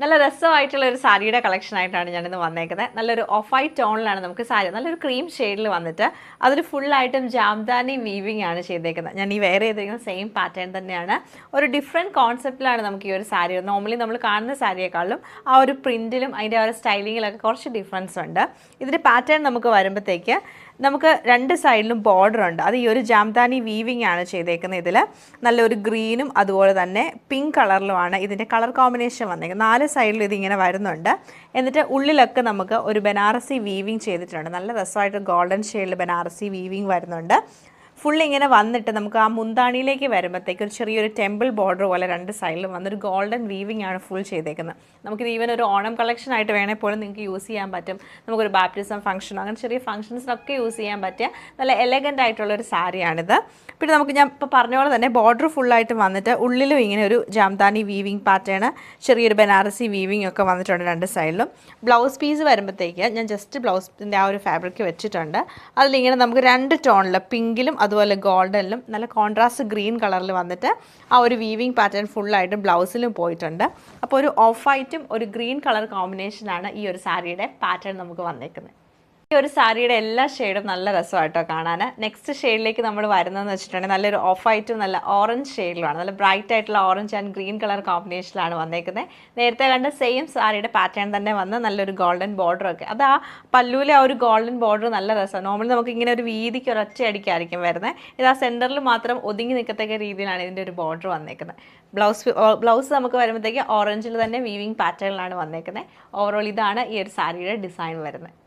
നല്ല രസമായിട്ടുള്ള ഒരു സാരിയുടെ കളക്ഷൻ ആയിട്ടാണ് ഞാനിന്ന് വന്നേക്കുന്നത്. നല്ലൊരു ഓഫ് വൈറ്റ് ടോണിലാണ് നമുക്ക് സാരി, നല്ലൊരു ക്രീം ഷെയ്ഡിൽ വന്നിട്ട് അതൊരു ഫുള്ളായിട്ടും ജാംദാനി വീവിങ് ആണ് ചെയ്തേക്കുന്നത്. ഞാൻ ഈ വെയർ ചെയ്തിരിക്കുന്ന സെയിം പാറ്റേൺ തന്നെയാണ്. ഒരു ഡിഫറെൻറ്റ് കോൺസെപ്റ്റിലാണ് നമുക്ക് ഈ ഒരു സാരി. നോർമലി നമ്മൾ കാണുന്ന സാരിയെക്കാളും ആ ഒരു പ്രിൻറ്റിലും അതിൻ്റെ ആ ഒരു സ്റ്റൈലിങ്ങിലൊക്കെ കുറച്ച് ഡിഫറൻസ് ഉണ്ട്. ഇതിൻ്റെ പാറ്റേൺ നമുക്ക് വരുമ്പോഴത്തേക്ക് നമുക്ക് രണ്ട് സൈഡിലും ബോർഡർ ഉണ്ട്. അത് ഈ ഒരു ജാംദാനി വീവിങ് ആണ് ചെയ്തേക്കുന്നത്. ഇതിൽ നല്ലൊരു ഗ്രീനും അതുപോലെ തന്നെ പിങ്ക് കളറിലുമാണ് ഇതിൻ്റെ കളർ കോമ്പിനേഷൻ വന്നേക്കുന്നത്. 4 സൈഡിലും ഇതിങ്ങനെ വരുന്നുണ്ട്. എന്നിട്ട് ഉള്ളിലൊക്കെ നമുക്ക് ഒരു ബനാറസി വീവിങ് ചെയ്തിട്ടുണ്ട്. നല്ല രസമായിട്ട് ഗോൾഡൻ ഷെയ്ഡിൽ ബനാറസി വീവിങ് വരുന്നുണ്ട്. ഫുള്ള് ഇങ്ങനെ വന്നിട്ട് നമുക്ക് ആ മുന്താണിയിലേക്ക് വരുമ്പോഴത്തേക്ക് ഒരു ചെറിയൊരു ടെമ്പിൾ ബോർഡർ പോലെ രണ്ട് സൈഡിലും വന്നൊരു ഗോൾഡൻ വീവിങ് ആണ് ഫുൾ ചെയ്തേക്കുന്നത്. നമുക്കിത് ഈവൻ ഒരു ഓണം കളക്ഷൻ ആയിട്ട് വേണേൽ പോലും നിങ്ങൾക്ക് യൂസ് ചെയ്യാൻ പറ്റും. നമുക്കൊരു ബാപ്റ്റിസം ഫംഗ്ഷൻ അങ്ങനെ ചെറിയ ഫംഗ്ഷൻസിനൊക്കെ യൂസ് ചെയ്യാൻ പറ്റിയ നല്ല എലഗൻ്റ് ആയിട്ടുള്ളൊരു സാരിയാണിത്. പിന്നെ നമുക്ക് ഞാൻ ഇപ്പോൾ പറഞ്ഞ പോലെ തന്നെ ബോർഡർ ഫുള്ളായിട്ട് വന്നിട്ട് ഉള്ളിലും ഇങ്ങനെ ഒരു ജാംദാനി വീവിങ് പാറ്റേൺ, ചെറിയൊരു ബനാറസി വീവിങ് ഒക്കെ വന്നിട്ടുണ്ട് രണ്ട് സൈഡിലും. ബ്ലൗസ് പീസ് വരുമ്പോഴത്തേക്ക് ഞാൻ ജസ്റ്റ് ബ്ലൗസിൻ്റെ ആ ഒരു ഫാബ്രിക് വെച്ചിട്ടുണ്ട്. അതിലിങ്ങനെ നമുക്ക് 2 ടോണിൽ പിങ്കിലും അതുപോലെ ഗോൾഡനിലും നല്ല കോൺട്രാസ്റ്റ് ഗ്രീൻ കളറിൽ വന്നിട്ട് ആ ഒരു വീവിങ് പാറ്റേൺ ഫുള്ളായിട്ട് ബ്ലൗസിലും പോയിട്ടുണ്ട്. അപ്പോൾ ഒരു ഓഫ് വൈറ്റും ഒരു ഗ്രീൻ കളർ കോമ്പിനേഷനാണ് ഈ ഒരു സാരിയുടെ പാറ്റേൺ നമുക്ക് വന്നേക്കുന്നത്. ഈ ഒരു സാരിയുടെ എല്ലാ ഷെയ്ഡും നല്ല രസമായിട്ടോ കാണാൻ. നെക്സ്റ്റ് ഷെയ്ഡിലേക്ക് നമ്മൾ വരുന്നതെന്ന് വെച്ചിട്ടുണ്ടെങ്കിൽ നല്ലൊരു ഓഫ് വൈറ്റും നല്ല ഓറഞ്ച് ഷെയ്ഡിലാണ്. നല്ല ബ്രൈറ്റ് ആയിട്ടുള്ള ഓറഞ്ച് ആൻഡ് ഗ്രീൻ കളർ കോമ്പിനേഷനിലാണ് വന്നേക്കുന്നത്. നേരത്തെ കണ്ട സെയിം സാരിയുടെ പാറ്റേൺ തന്നെ വന്ന് നല്ലൊരു ഗോൾഡൻ ബോർഡറൊക്കെ, അത് ആ പല്ലുവിലെ ആ ഒരു ഗോൾഡൻ ബോർഡർ നല്ല രസമാണ്. നോർമലി നമുക്ക് ഇങ്ങനെ ഒരു വീതിക്ക് ഒരൊറ്റ അടിക്കായിരിക്കും വരുന്നത്. ഇത് ആ സെൻറ്ററിൽ മാത്രം ഒതുങ്ങി നിൽക്കത്തക്ക രീതിയിലാണ് ഇതിൻ്റെ ഒരു ബോർഡർ വന്നേക്കുന്നത്. ബ്ലൗസ് നമുക്ക് വരുമ്പോഴത്തേക്ക് ഓറഞ്ചിൽ തന്നെ വീവിങ് പാറ്റേണിലാണ് വന്നേക്കുന്നത്. ഓവറോൾ ഇതാണ് ഈ ഒരു സാരിയുടെ ഡിസൈൻ വരുന്നത്.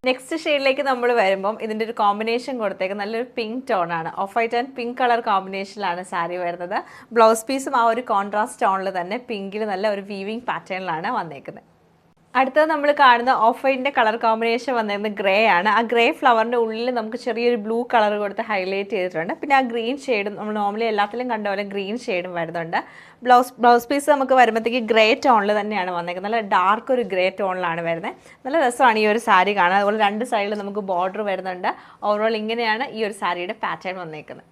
നെക്സ്റ്റ് ഷെയ്ഡിലേക്ക് നമ്മൾ വരുമ്പം ഇതിൻ്റെ ഒരു കോമ്പിനേഷൻ കൊടുത്തേക്ക് നല്ലൊരു പിങ്ക് ടോണാണ്. Off white and pink colour കോമ്പിനേഷനിലാണ് സാരി വരുന്നത്. ബ്ലൗസ് പീസും ആ ഒരു കോൺട്രാസ്റ്റ് ടോണിൽ തന്നെ പിങ്കിൽ നല്ല ഒരു വീവിങ് പാറ്റേണിലാണ് വന്നേക്കുന്നത്. അടുത്തത് നമ്മൾ കാണുന്ന ഓഫ് വൈറ്റിൻ്റെ കളർ കോമ്പിനേഷൻ വന്നിരുന്നത് ഗ്രേ ആണ്. ആ ഗ്രേ ഫ്ലവറിൻ്റെ ഉള്ളിൽ നമുക്ക് ചെറിയൊരു ബ്ലൂ കളർ കൊടുത്ത് ഹൈലൈറ്റ് ചെയ്തിട്ടുണ്ട്. പിന്നെ ആ ഗ്രീൻ ഷെയ്ഡും നമ്മൾ നോർമലി എല്ലാത്തിലും കണ്ട പോലെ ഗ്രീൻ ഷെയ്ഡും വരുന്നുണ്ട്. ബ്ലൗസ് പീസ് നമുക്ക് വരുമ്പോഴത്തേക്ക് ഗ്രേ ടോണിൽ തന്നെയാണ് വന്നേക്കുന്നത്. നല്ല ഡാർക്ക് ഒരു ഗ്രേ ടോണിലാണ് വരുന്നത്. നല്ല രസമാണ് ഈ ഒരു സാരി കാണാൻ. അതുപോലെ രണ്ട് സൈഡിൽ നമുക്ക് ബോർഡർ വരുന്നുണ്ട്. ഓവറോൾ ഇങ്ങനെയാണ് ഈ ഒരു സാരിയുടെ പാറ്റേൺ വന്നേക്കുന്നത്.